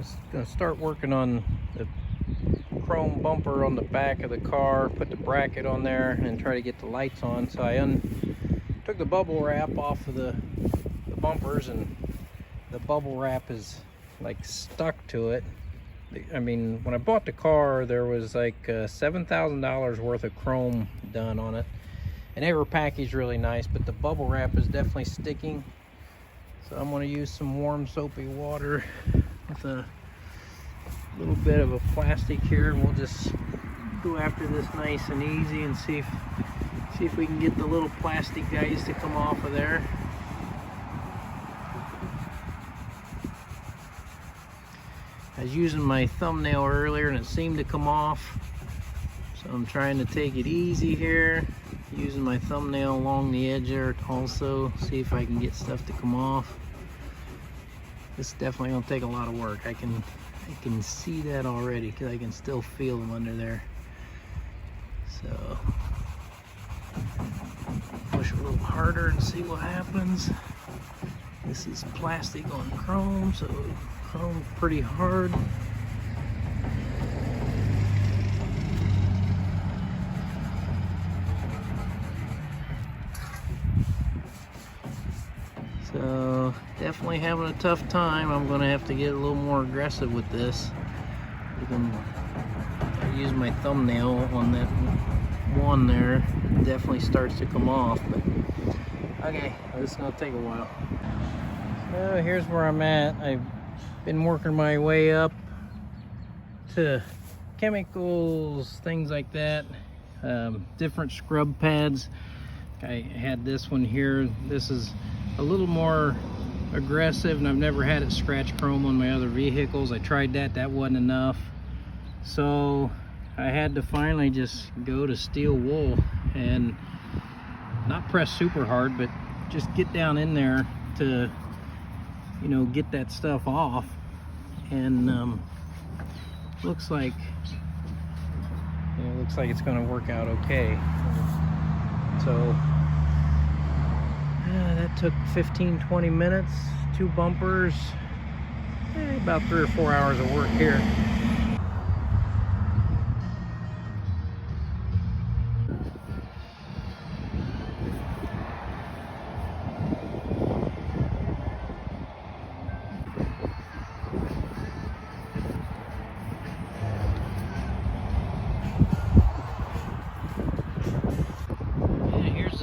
Just gonna start working on the chrome bumper on the back of the car, put the bracket on there, and try to get the lights on. So I took the bubble wrap off of the bumpers, and the bubble wrap is like stuck to it. I mean, when I bought the car, there was like $7,000 worth of chrome done on it, and they were packaged really nice, but the bubble wrap is definitely sticking. So I'm going to use some warm soapy water with a little bit of a plastic here, and we'll just go after this nice and easy and see if we can get the little plastic guys to come off of there. I was using my thumbnail earlier and it seemed to come off, so I'm trying to take it easy here, using my thumbnail along the edge there also, see if I can get stuff to come off. This is definitely gonna take a lot of work. I can see that already because I can still feel them under there. So push a little harder and see what happens. This is plastic on chrome, so chrome's pretty hard. So definitely having a tough time. I'm gonna have to get a little more aggressive with this. I use my thumbnail on that one there. It definitely starts to come off, but okay, this is gonna take a while. So here's where I'm at. I've been working my way up to chemicals, things like that, different scrub pads. I had this one here. This is a little more aggressive, and I've never had it scratch chrome on my other vehicles. I tried that, that wasn't enough. So I had to finally just go to steel wool and not press super hard, but just get down in there to, you know, get that stuff off. And looks like it's going to work out okay. So that took 15-20 minutes, 2 bumpers, about 3 or 4 hours of work here.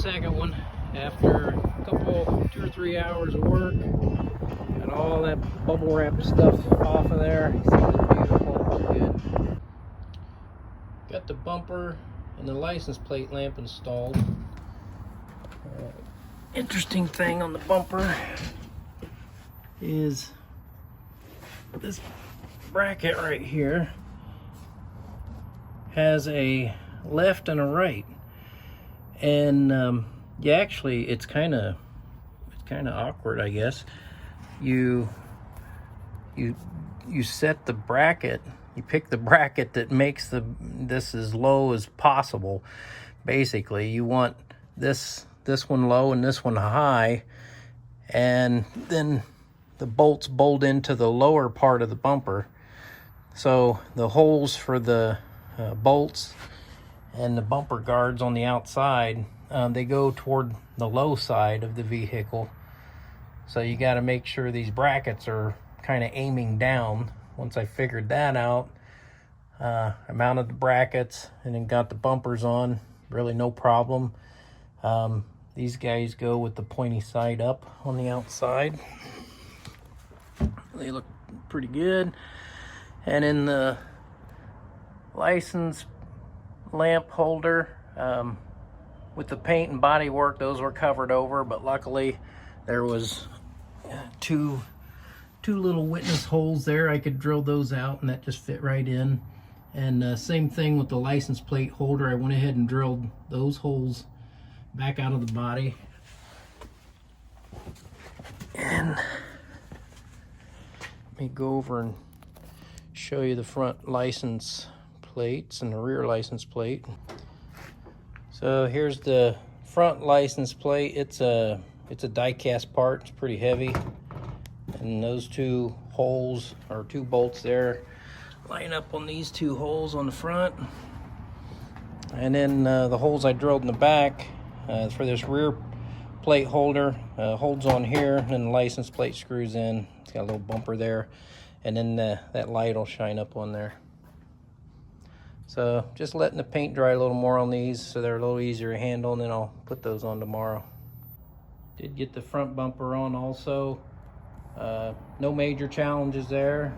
Second one after a couple 2 or 3 hours of work, and all that bubble wrap stuff off of there. See, beautiful, good. Got the bumper and the license plate lamp installed. Interesting thing on the bumper is this bracket right here has a left and a right. And yeah, actually it's kind of awkward, I guess. You set the bracket, you pick the bracket that makes this as low as possible. Basically, you want this one low and this one high, and then the bolts bolt into the lower part of the bumper. So the holes for the bolts and the bumper guards on the outside, they go toward the low side of the vehicle. So you got to make sure these brackets are kind of aiming down. Once I figured that out, I mounted the brackets and then got the bumpers on. Really no problem. These guys go with the pointy side up on the outside. They look pretty good. And in the license lamp holder, with the paint and body work, those were covered over, but luckily there was two little witness holes there. I could drill those out and that just fit right in. And same thing with the license plate holder. I went ahead and drilled those holes back out of the body. And let me go over and show you the front license plates and the rear license plate. So here's the front license plate. It's a die cast part. It's pretty heavy, and those two holes or 2 bolts there. Line up on these 2 holes on the front. And then the holes I drilled in the back for this rear plate holder holds on here, and then the license plate screws in. It's got a little bumper there, and then that light will shine up on there. So just letting the paint dry a little more on these so they're a little easier to handle, and then I'll put those on tomorrow. Did get the front bumper on also. No major challenges there.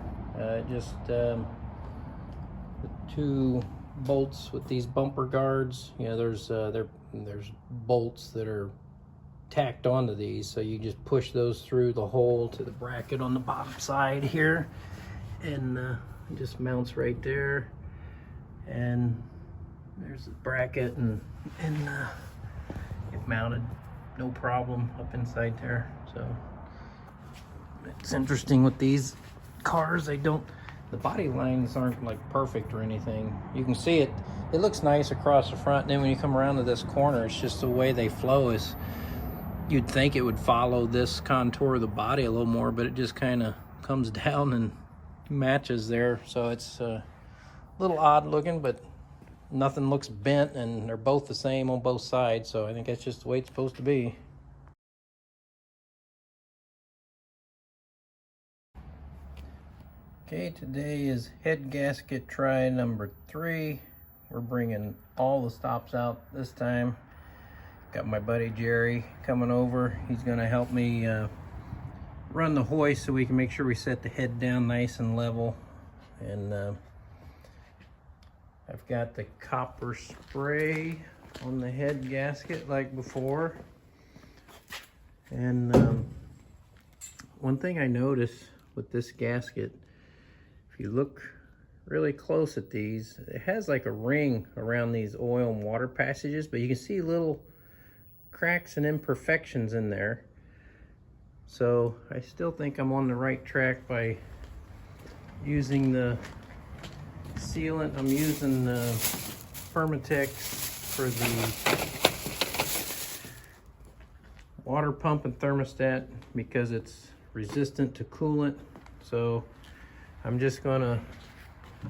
Just the 2 bolts with these bumper guards. You know, there's bolts that are tacked onto these, so you just push those through the hole to the bracket on the bottom side here, and it just mounts right there. And there's the bracket, and it mounted no problem up inside there. So it's interesting with these cars, the body lines aren't like perfect or anything. You can see it looks nice across the front, and then when you come around to this corner, it's just the way they flow is, you'd think it would follow this contour of the body a little more, but it just kind of comes down and matches there. So it's a little odd looking, but nothing looks bent, and they're both the same on both sides. So I think that's just the way it's supposed to be. Okay, today is head gasket try number 3. We're bringing all the stops out this time. Got my buddy Jerry coming over. He's gonna help me run the hoist so we can make sure we set the head down nice and level. And I've got the copper spray on the head gasket like before. And one thing I noticed with this gasket, if you look really close at these, it has like a ring around these oil and water passages, but you can see little cracks and imperfections in there. So I still think I'm on the right track by using the sealant. I'm using the Permatex for the water pump and thermostat because it's resistant to coolant. So I'm just gonna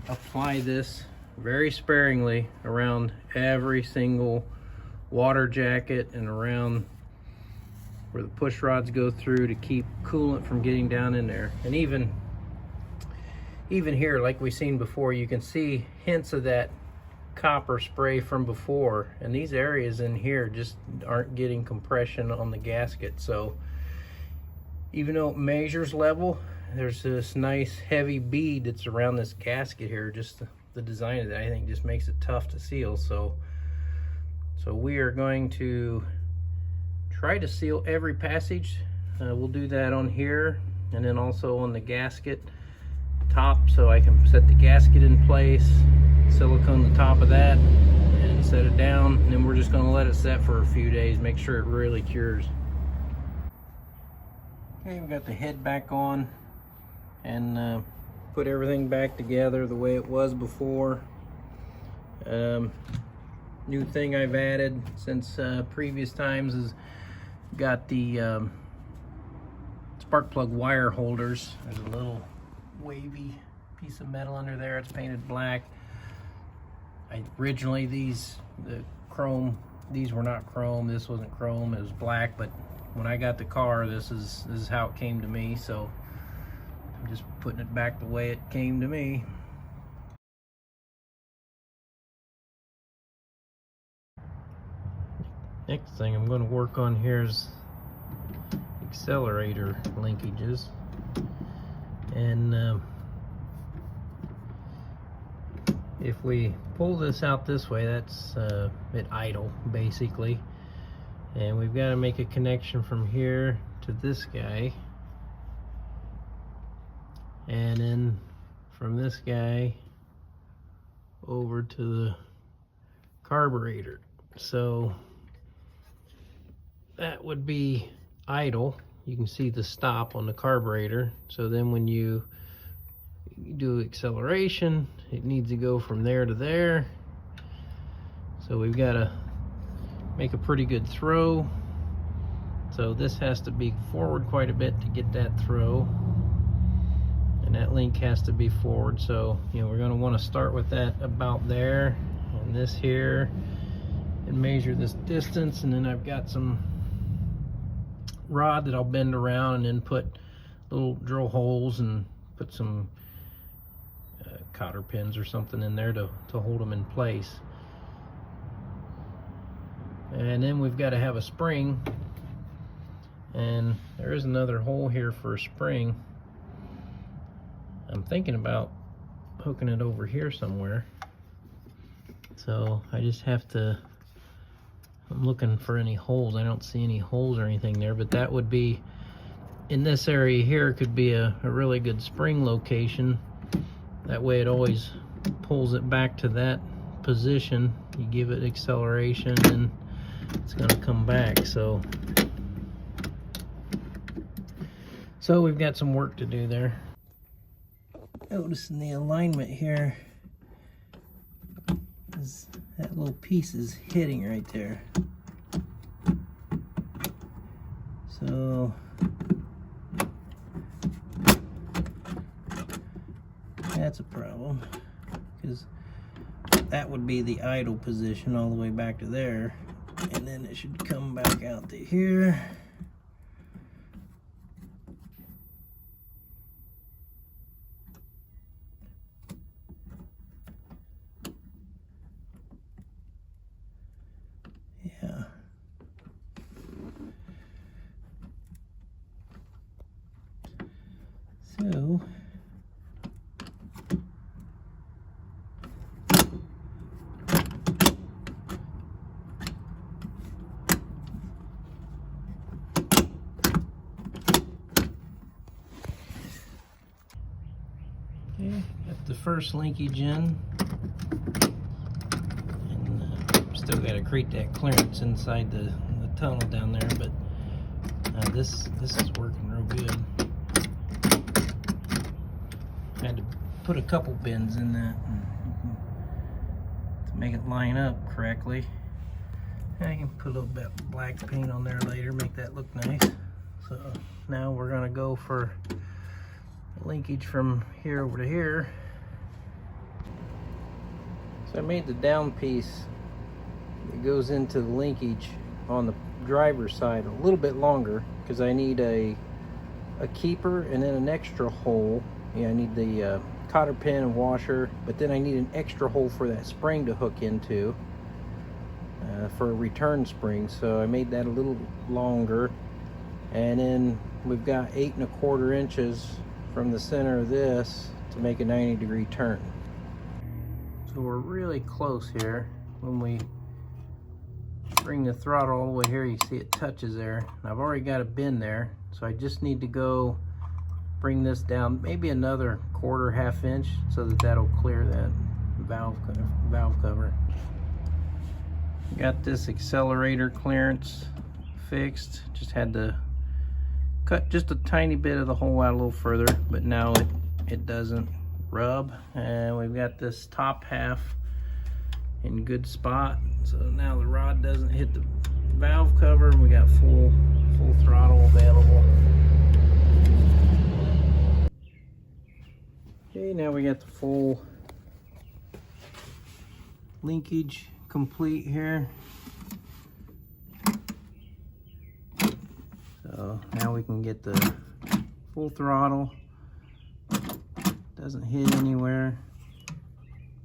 apply this very sparingly around every single water jacket and around where the push rods go through to keep coolant from getting down in there. And even here, like we've seen before, you can see hints of that copper spray from before, and these areas in here just aren't getting compression on the gasket. So even though it measures level, there's this nice heavy bead that's around this gasket here. Just the design of that, I think, just makes it tough to seal. So we are going to try to seal every passage. We'll do that on here, and then also on the gasket top, so I can set the gasket in place, silicone the top of that, and set it down. And then we're just going to let it set for a few days, make sure it really cures. Okay, we got the head back on, and put everything back together the way it was before. New thing I've added since previous times is got the spark plug wire holders. There's a little wavy piece of metal under there. It's painted black. Originally the chrome, these were not chrome. This wasn't chrome, it was black, but when I got the car, this is how it came to me. So I'm just putting it back the way it came to me. Next thing I'm going to work on here is accelerator linkages. And if we pull this out this way, that's it idle basically. And we've got to make a connection from here to this guy, and then from this guy over to the carburetor. So that would be idle. You can see the stop on the carburetor. So then when you do acceleration, it needs to go from there to there. So we've got to make a pretty good throw. So this has to be forward quite a bit to get that throw. and that link has to be forward. So, you know, we're going to want to start with that about there, and this here, and measure this distance. And then I've got some rod that I'll bend around and then put little drill holes and put some cotter pins or something in there to hold them in place. And then we've got to have a spring, and there is another hole here for a spring. I'm thinking about hooking it over here somewhere, so I just have to, I'm looking for any holes. I don't see any holes or anything there, but that would be, in this area here, could be a really good spring location. That way it always pulls it back to that position. You give it acceleration and it's going to come back. So we've got some work to do there. Noticing the alignment here is that little piece is hitting right there. So that's a problem, because that would be the idle position all the way back to there, and then it should come back out to here. Yeah. So got the first linkage in, and still got to create that clearance inside the tunnel down there, but this is working real good. I had to put a couple bends in that to make it line up correctly. I can put a little bit of black paint on there later, make that look nice. So now we're gonna go for linkage from here over to here. So I made the down piece that goes into the linkage on the driver's side a little bit longer, because I need a keeper and then an extra hole. Yeah, I need the cotter pin and washer, but then I need an extra hole for that spring to hook into for a return spring. So I made that a little longer, and then we've got 8 1/4 inches from the center of this to make a 90-degree turn. So we're really close here. When we bring the throttle all the way here, you see it touches there. I've already got a bend there, so I just need to go bring this down maybe another 1/4 inch so that that'll clear that valve cover. Got this accelerator clearance fixed. Just had to cut just a tiny bit of the hole out a little further, but now it doesn't rub. And we've got this top half in good spot, so now the rod doesn't hit the valve cover, and we got full throttle available. Okay, now we got the full linkage complete here. So now we can get the full throttle. Doesn't hit anywhere.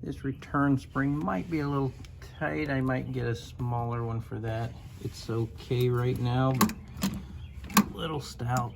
This return spring might be a little tight. I might get a smaller one for that. It's okay right now, but a little stout.